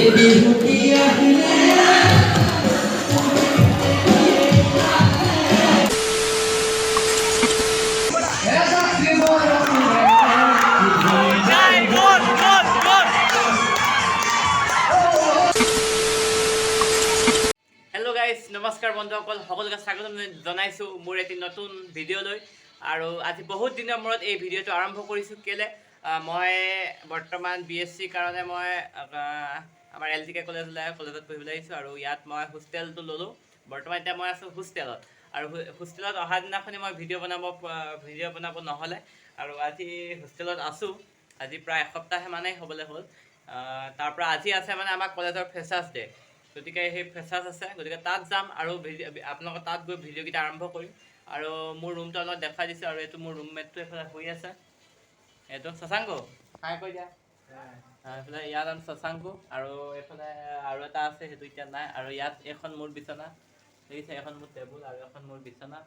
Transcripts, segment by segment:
Hello' guys, নমস্কাৰ বন্ধুসকল, সকলোকে স্বাগতম জনাইছোঁ মোৰ এটি নতুন ভিডিঅ'লৈ। আৰু আজি বহুত দিনৰ মূৰত এই ভিডিঅ'টো আৰম্ভ কৰিছোঁ। কেলৈ মই বৰ্তমান BSc কাৰণে মই আমাৰ LTK কলেজত পঢ়িবলৈ আহিছোঁ। আৰু ইয়াত মই হোষ্টেলটো ল'লোঁ। বৰ্তমান এতিয়া মই আছোঁ হোষ্টেলত। আৰু হোষ্টেলত অহা দিনাখনি মই ভিডিঅ' বনাব নহ'লে, আৰু আজি হোষ্টেলত আছোঁ। আজি প্ৰায় এসপ্তাহ মানেই হ'বলৈ হ'ল। তাৰপৰা আজি আছে মানে আমাৰ কলেজৰ ফ্ৰেছাৰ্ছ ডে। গতিকে সেই ফ্ৰেছাৰ্ছ আছে, গতিকে তাত যাম আৰু আপোনালোকৰ তাত গৈ ভিডিঅ'কেইটা আৰম্ভ কৰিম। আৰু মোৰ ৰুমটো অলপ দেখাই দিছোঁ। আৰু এইটো মোৰ ৰুমমেটটো এইফালে শুই আছে, এইটো শশাংকু হাই কৈ দিয়া। এইফালে ইয়াত আছে শশাংকু, আৰু এইফালে আৰু এটা আছে, সেইটো এতিয়া নাই। আৰু ইয়াত এখন মোৰ বিচনা দেখিছে, এখন মোৰ টেবুল আৰু এখন মোৰ বিচনা।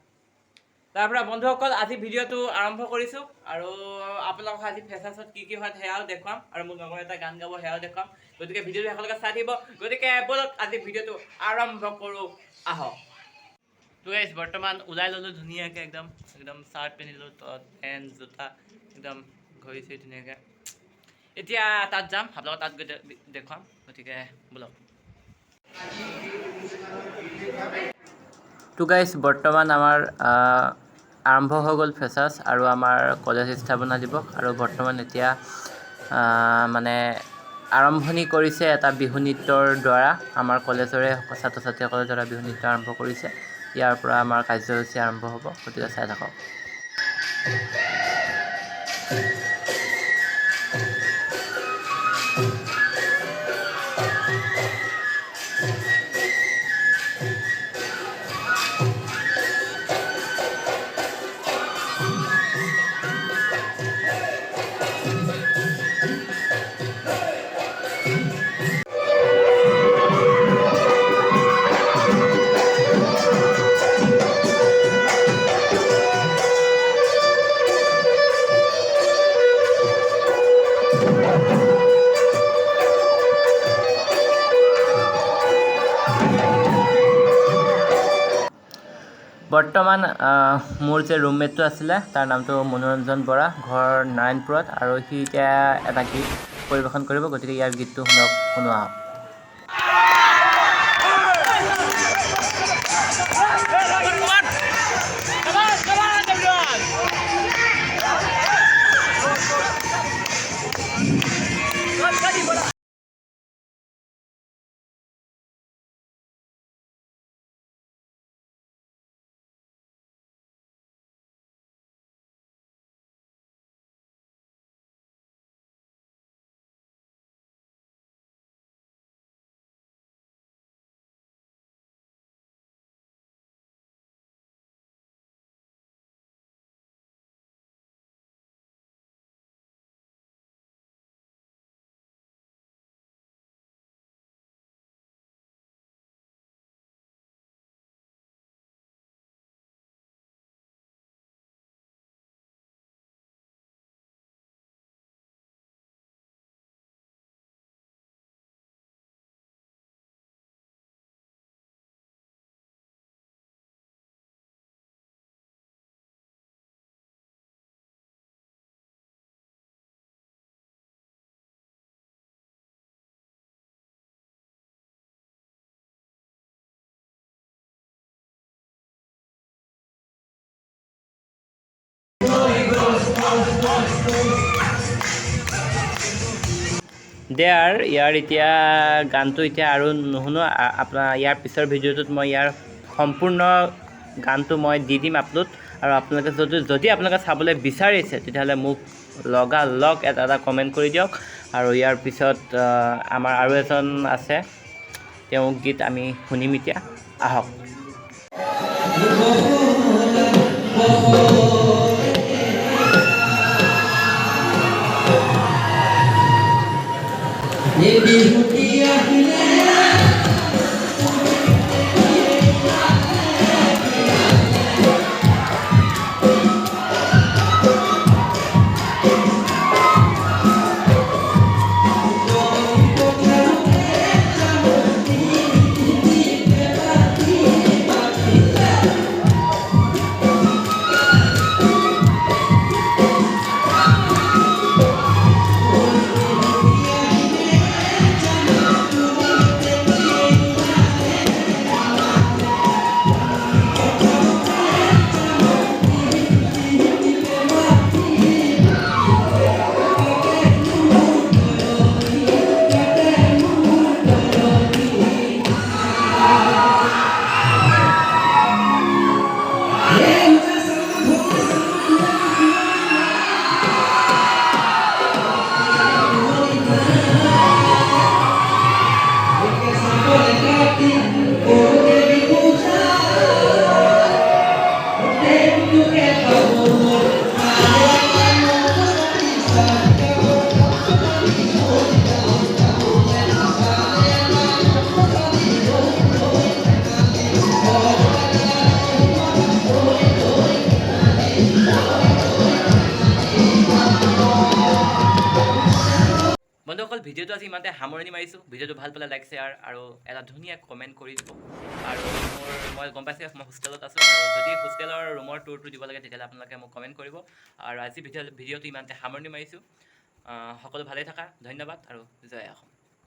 তাৰপৰা বন্ধুসকল আজি ভিডিঅ'টো আৰম্ভ কৰিছোঁ। আৰু আপোনালোকক আজি ফ্ৰেছাৰ্ছত কি কি হয় সেয়াও দেখুৱাম, আৰু মোৰ লগৰ এটা গান গাব সেয়াও দেখুৱাম। গতিকে ভিডিঅ'টো সকলোকে চাই থাকিব। গতিকে ব'লক আজি ভিডিঅ'টো আৰম্ভ কৰোঁ, আহক। তো গাইজ বৰ্তমান ওলাই ল'লোঁ ধুনীয়াকৈ, একদম চাৰ্ট পিন্ধিলোঁ, তলত পেণ্ট জোতা একদম ঘড়ী ধুনীয়াকৈ। এতিয়া তাত যাম, আপোনালোকক তাত গৈ দেখুৱাম। গতিকে ব'লক। তো গাইজ বৰ্তমান আমাৰ আৰম্ভ হৈ গ'ল ফ্ৰেছাৰ্ছ আৰু আমাৰ কলেজ স্থাপনা দিৱস। আৰু বৰ্তমান এতিয়া মানে আৰম্ভণি কৰিছে এটা বিহু নৃত্যৰ দ্বাৰা। আমাৰ কলেজৰে ছাত্ৰ ছাত্ৰীসকলৰ দ্বাৰা বিহু নৃত্য আৰম্ভ কৰিছে। ইয়াৰ পৰা আমাৰ কাৰ্যসূচী আৰম্ভ হ'ব, গতিকে চাই থাকক। বৰ্তমান মোৰ যে ৰুমমেটটো আছিলে, তাৰ নামটো মনোৰঞ্জন বৰা, ঘৰ নাৰায়ণপুৰত। আৰু সি এতিয়া এটা গীত পৰিৱেশন কৰিব, গতিকে ইয়াৰ গীতটো শুনোৱা হওক। ইয়াৰ এতিয়া গানটো এতিয়া আৰু নুশুনো। আপোনাৰ ইয়াৰ পিছৰ ভিডিঅ'টোত মই ইয়াৰ সম্পূৰ্ণ গানটো মই দি দিম আপলোড। আৰু আপোনালোকে যদি আপোনালোকে চাবলৈ বিচাৰিছে, তেতিয়াহ'লে মোক লগালগ এটা কমেণ্ট কৰি দিয়ক। আৰু ইয়াৰ পিছত আমাৰ আৰু এজন আছে, তেওঁ গীত আমি শুনিম এতিয়া, আহক। বন্ধুসকল ভিডিঅ'টো আজি ইমানতে সামৰণি মাৰিছোঁ। ভিডিঅ'টো ভাল পালে লাইক শ্বেয়াৰ আৰু এটা ধুনীয়া কমেণ্ট কৰি দিব। আৰু মই গম পাইছোঁ মই হোষ্টেলত আছোঁ, আৰু যদি হোষ্টেলৰ ৰুমৰ টুৰটো দিব লাগে তেতিয়াহ'লে আপোনালোকে মোক কমেণ্ট কৰিব। আৰু আজি ভিডিঅ'টো ইমানতে সামৰণি মাৰিছোঁ। সকলো ভালে থাকা, ধন্যবাদ আৰু জয় অসম।